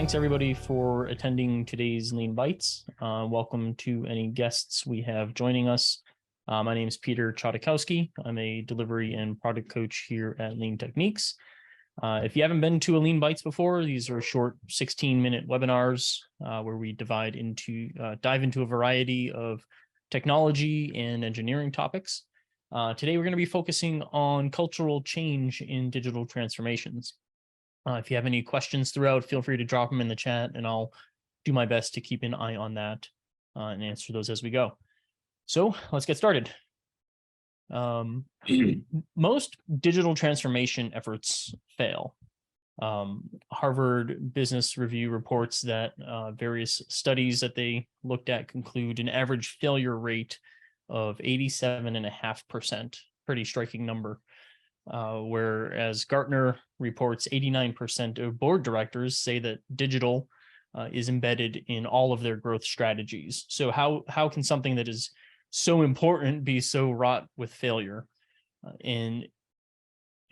thanks everybody for attending today's Lean Bites. Welcome to any guests we have joining us. My name is Peter Chodakowski. I'm a delivery and product coach here at Lean Techniques. If you haven't been to a Lean Bites before, these are short 16-minute webinars where we dive into a variety of technology and engineering topics. Today, we're going to be focusing on cultural change in digital transformations. If you have any questions throughout, feel free to drop them in the chat, and I'll do my best to keep an eye on that and answer those as we go. So let's get started. Most digital transformation efforts fail. Harvard Business Review reports that various studies that they looked at conclude an average failure rate of 87.5%, pretty striking number. Whereas Gartner reports 89% of board directors say that digital is embedded in all of their growth strategies. So how can something that is so important be so wrought with failure? And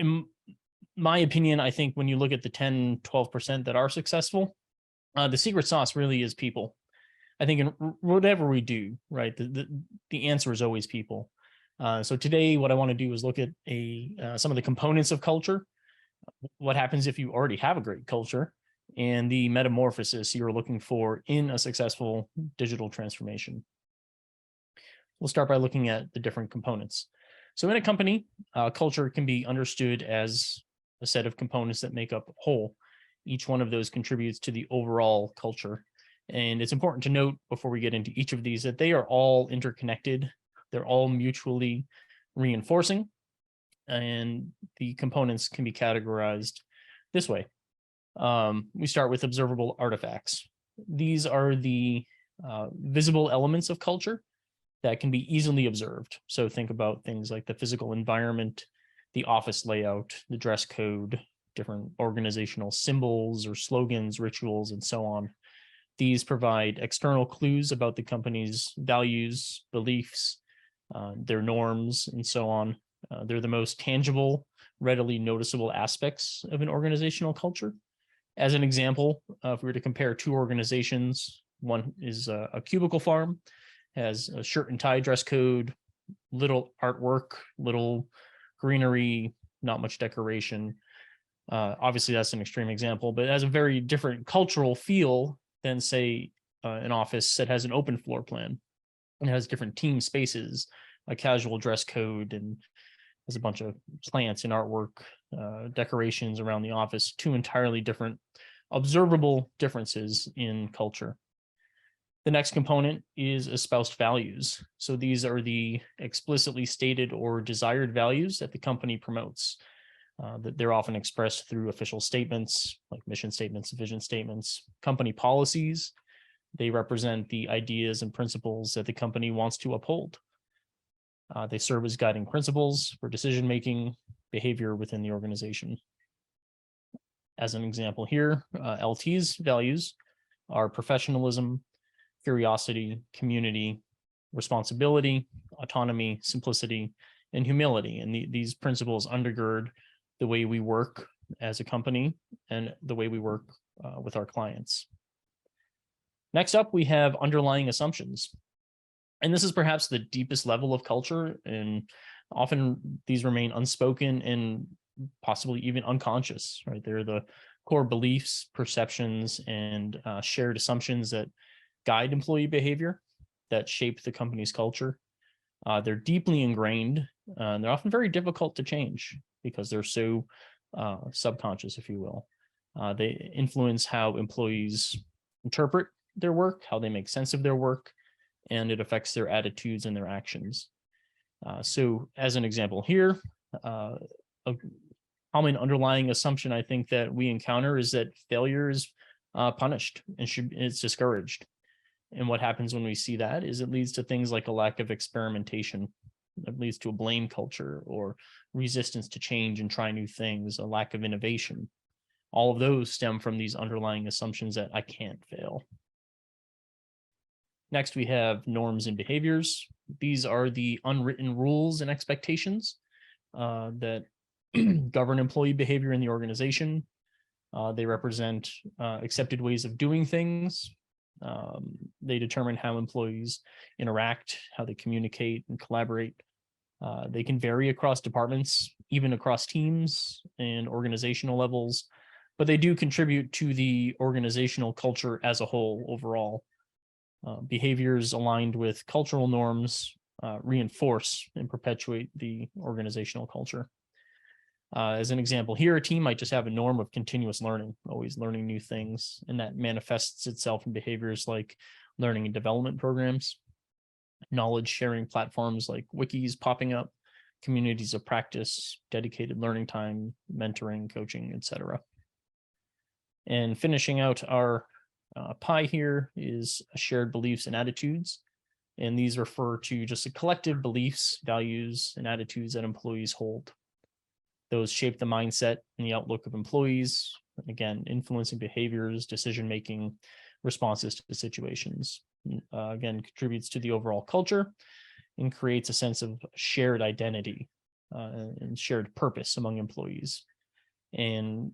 in my opinion, I think when you look at the 10, 12% that are successful, the secret sauce really is people. I think in whatever we do, right, the answer is always people. So today, what I want to do is look at some of the components of culture, what happens if you already have a great culture, and the metamorphosis you're looking for in a successful digital transformation. We'll start by looking at the different components. So in a company, culture can be understood as a set of components that make up a whole. Each one of those contributes to the overall culture. And it's important to note before we get into each of these that they are all interconnected. They're all mutually reinforcing, and the components can be categorized this way. We start with observable artifacts. These are the visible elements of culture that can be easily observed. So think about things like the physical environment, the office layout, the dress code, different organizational symbols or slogans, rituals, and so on. These provide external clues about the company's values, beliefs, their norms, and so on. They're the most tangible, readily noticeable aspects of an organizational culture. As an example, if we were to compare two organizations, one is a cubicle farm, has a shirt and tie dress code, little artwork, little greenery, not much decoration. Obviously, that's an extreme example, but it has a very different cultural feel than, say, an office that has an open floor plan. It has different team spaces, a casual dress code, and has a bunch of plants and artwork, decorations around the office, two entirely different observable differences in culture. The next component is espoused values. So these are the explicitly stated or desired values that the company promotes. That they're often expressed through official statements like mission statements, vision statements, company policies. They represent the ideas and principles that the company wants to uphold. They serve as guiding principles for decision-making behavior within the organization. As an example here, LT's values are professionalism, curiosity, community, responsibility, autonomy, simplicity, and humility. And these principles undergird the way we work as a company and the way we work with our clients. Next up, we have underlying assumptions. And this is perhaps the deepest level of culture, and often these remain unspoken and possibly even unconscious, right? They're the core beliefs, perceptions, and shared assumptions that guide employee behavior, that shape the company's culture. They're deeply ingrained, and they're often very difficult to change because they're so subconscious, if you will. They influence how employees interpret their work, how they make sense of their work, and it affects their attitudes and their actions. So as an example here, a common underlying assumption I think that we encounter is that failure is punished and it's discouraged. And what happens when we see that is it leads to things like a lack of experimentation. It leads to a blame culture or resistance to change and try new things, a lack of innovation. All of those stem from these underlying assumptions that I can't fail. Next, we have norms and behaviors. These are the unwritten rules and expectations that govern employee behavior in the organization. They represent accepted ways of doing things. They determine how employees interact, how they communicate and collaborate. They can vary across departments, even across teams and organizational levels, but they do contribute to the organizational culture as a whole overall. Behaviors aligned with cultural norms reinforce and perpetuate the organizational culture. As an example here, a team might just have a norm of continuous learning, always learning new things, and that manifests itself in behaviors like learning and development programs, knowledge sharing platforms like wikis popping up, communities of practice, dedicated learning time, mentoring, coaching, etc. And finishing out our pie here is shared beliefs and attitudes. And these refer to just the collective beliefs, values, and attitudes that employees hold. Those shape the mindset and the outlook of employees, again, influencing behaviors, decision-making, responses to the situations. Again, contributes to the overall culture and creates a sense of shared identity and shared purpose among employees. And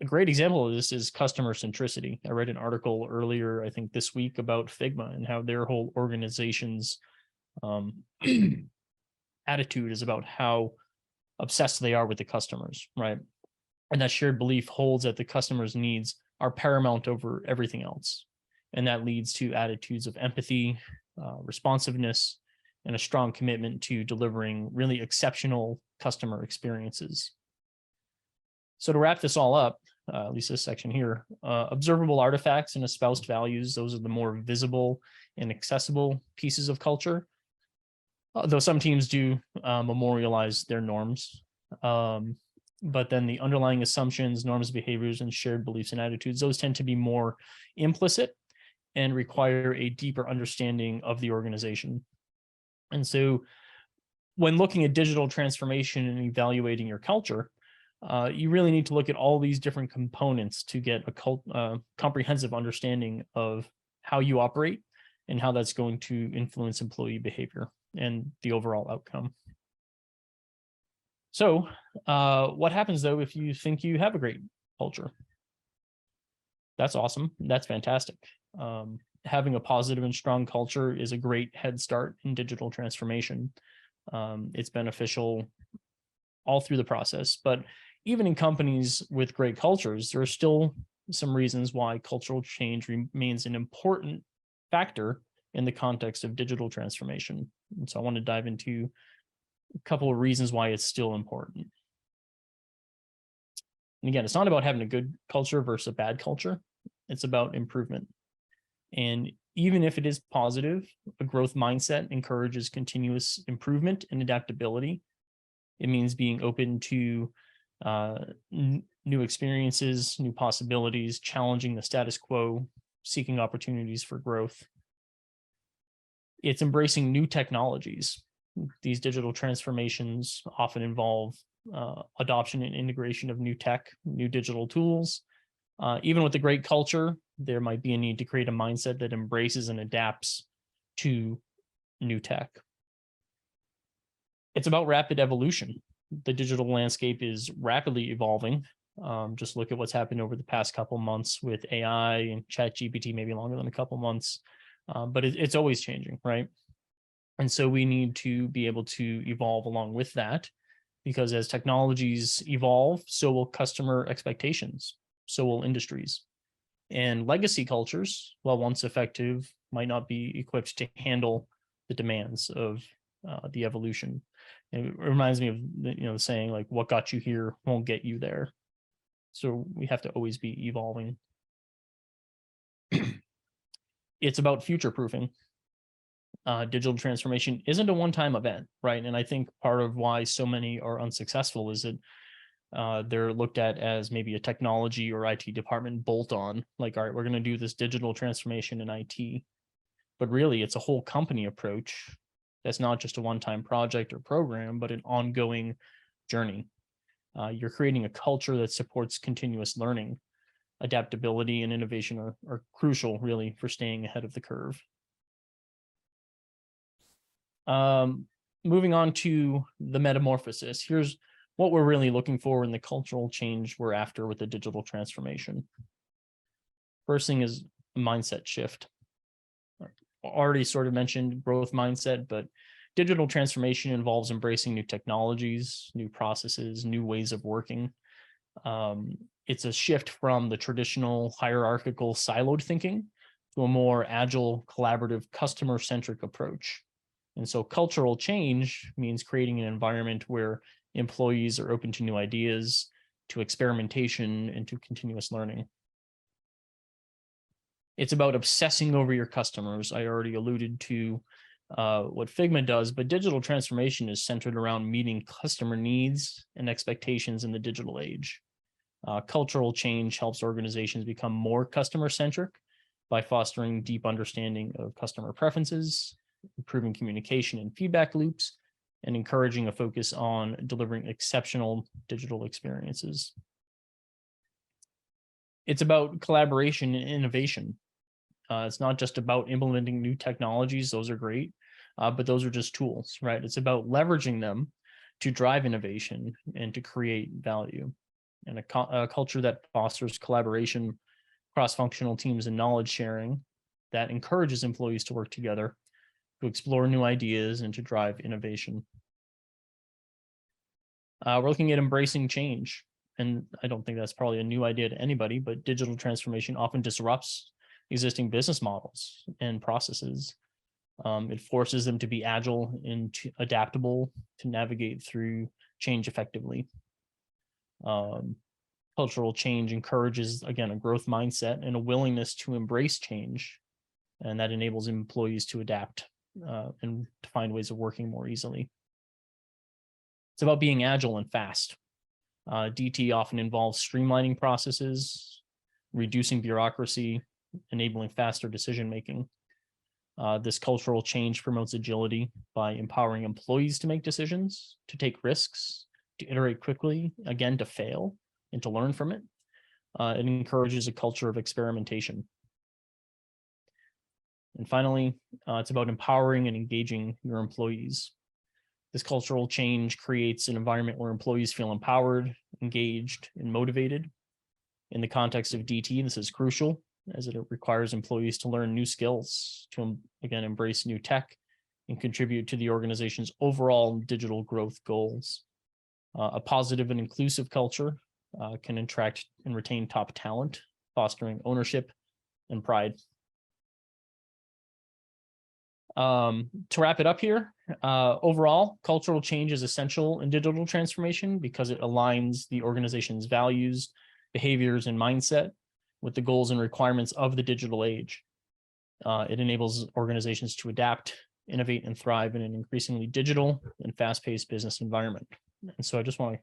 a great example of this is customer centricity. I read an article earlier, I think this week, about Figma and how their whole organization's attitude is about how obsessed they are with the customers, right? And that shared belief holds that the customer's needs are paramount over everything else. And that leads to attitudes of empathy, responsiveness, and a strong commitment to delivering really exceptional customer experiences. So to wrap this all up, at least this section here, observable artifacts and espoused values, those are the more visible and accessible pieces of culture. Though some teams do memorialize their norms. But then the underlying assumptions, norms, behaviors, and shared beliefs and attitudes, those tend to be more implicit and require a deeper understanding of the organization. And so when looking at digital transformation and evaluating your culture, you really need to look at all these different components to get a comprehensive understanding of how you operate and how that's going to influence employee behavior and the overall outcome. So what happens though if you think you have a great culture? That's awesome. That's fantastic. Having a positive and strong culture is a great head start in digital transformation. It's beneficial all through the process, but even in companies with great cultures, there are still some reasons why cultural change remains an important factor in the context of digital transformation. And so I want to dive into a couple of reasons why it's still important. And again, it's not about having a good culture versus a bad culture. It's about improvement. And even if it is positive, a growth mindset encourages continuous improvement and adaptability. It means being open to new experiences, new possibilities, challenging the status quo, seeking opportunities for growth. It's embracing new technologies. These digital transformations often involve adoption and integration of new tech, new digital tools. Even with a great culture, there might be a need to create a mindset that embraces and adapts to new tech. It's about rapid evolution. The digital landscape is rapidly evolving. Just look at what's happened over the past couple months with AI and ChatGPT, maybe longer than a couple months, but it's always changing, right? And so we need to be able to evolve along with that, because as technologies evolve, so will customer expectations, so will industries. And legacy cultures, while once effective, might not be equipped to handle the demands of the evolution. And it reminds me of the saying, like, what got you here won't get you there. So we have to always be evolving. It's about future proofing. Digital transformation isn't a one-time event, right? And I think part of why so many are unsuccessful is that they're looked at as maybe a technology or IT department bolt-on, like, all right, we're going to do this digital transformation in IT. But really, it's a whole company approach. That's not just a one-time project or program, but an ongoing journey. You're creating a culture that supports continuous learning. Adaptability and innovation are crucial, really, for staying ahead of the curve. Moving on to the metamorphosis. Here's what we're really looking for in the cultural change we're after with the digital transformation. First thing is a mindset shift. Already sort of mentioned growth mindset, but digital transformation involves embracing new technologies, new processes, new ways of working. It's a shift from the traditional hierarchical siloed thinking to a more agile, collaborative, customer-centric approach. And so cultural change means creating an environment where employees are open to new ideas, to experimentation, and to continuous learning. It's about obsessing over your customers. I already alluded to what Figma does, but digital transformation is centered around meeting customer needs and expectations in the digital age. Cultural change helps organizations become more customer-centric by fostering deep understanding of customer preferences, improving communication and feedback loops, and encouraging a focus on delivering exceptional digital experiences. It's about collaboration and innovation. It's not just about implementing new technologies, those are great, but those are just tools, right? It's about leveraging them to drive innovation and to create value. And a culture that fosters collaboration, cross-functional teams, and knowledge sharing that encourages employees to work together to explore new ideas and to drive innovation. We're looking at embracing change. And I don't think that's probably a new idea to anybody, but digital transformation often disrupts existing business models and processes. It forces them to be agile and adaptable to navigate through change effectively. Cultural change encourages, again, a growth mindset and a willingness to embrace change, and that enables employees to adapt and to find ways of working more easily. It's about being agile and fast. DT often involves streamlining processes, reducing bureaucracy, enabling faster decision-making. This cultural change promotes agility by empowering employees to make decisions, to take risks, to iterate quickly, again, to fail, and to learn from it. It encourages a culture of experimentation. And finally, it's about empowering and engaging your employees. This cultural change creates an environment where employees feel empowered, engaged, and motivated. In the context of DT, this is crucial, as it requires employees to learn new skills, to, again, embrace new tech, and contribute to the organization's overall digital growth goals. A positive and inclusive culture can attract and retain top talent, fostering ownership and pride. To wrap it up here, overall, cultural change is essential in digital transformation because it aligns the organization's values, behaviors, and mindset with the goals and requirements of the digital age. It enables organizations to adapt, innovate, and thrive in an increasingly digital and fast-paced business environment. And so I just want to,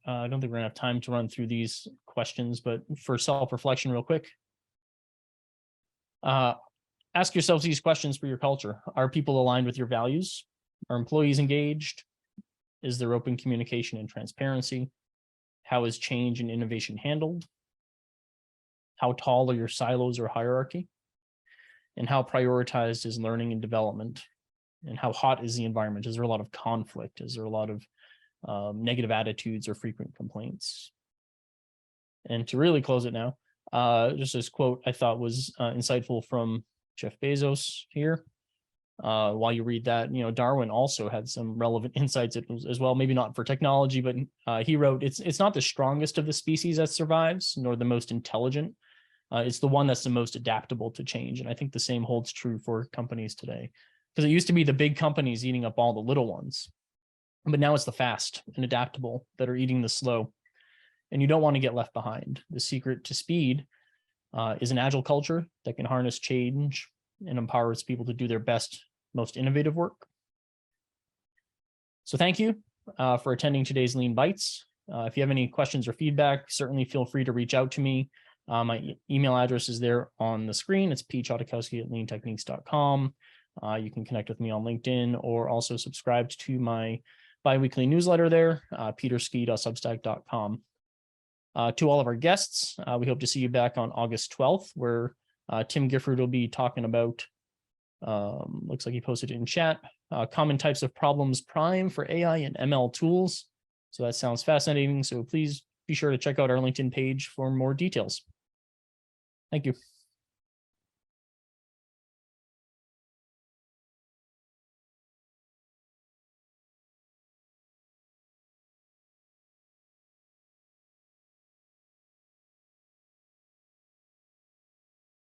I don't think we're gonna have time to run through these questions, but for self-reflection real quick, ask yourselves these questions for your culture. Are people aligned with your values? Are employees engaged? Is there open communication and transparency? How is change and innovation handled? How tall are your silos or hierarchy? And how prioritized is learning and development? And how hot is the environment? Is there a lot of conflict? Is there a lot of negative attitudes or frequent complaints? And to really close it now, just this quote I thought was insightful from Jeff Bezos here. While you read that, you know, Darwin also had some relevant insights as well, maybe not for technology, but he wrote, it's not the strongest of the species that survives, nor the most intelligent. It's the one that's the most adaptable to change. And I think the same holds true for companies today, because it used to be the big companies eating up all the little ones, but now it's the fast and adaptable that are eating the slow. And you don't want to get left behind. The secret to speed is an agile culture that can harness change and empower its people to do their best, most innovative work. So thank you for attending today's Lean Bites. If you have any questions or feedback, certainly feel free to reach out to me. My email address is there on the screen. It's pchotakowski@leantechniques.com. You can connect with me on LinkedIn or also subscribe to my biweekly newsletter there, peterski.substack.com. To all of our guests, we hope to see you back on August 12th, where Tim Gifford will be talking about, looks like he posted it in chat, common types of problems prime for AI and ML tools. So that sounds fascinating. So please be sure to check out our LinkedIn page for more details. Thank you.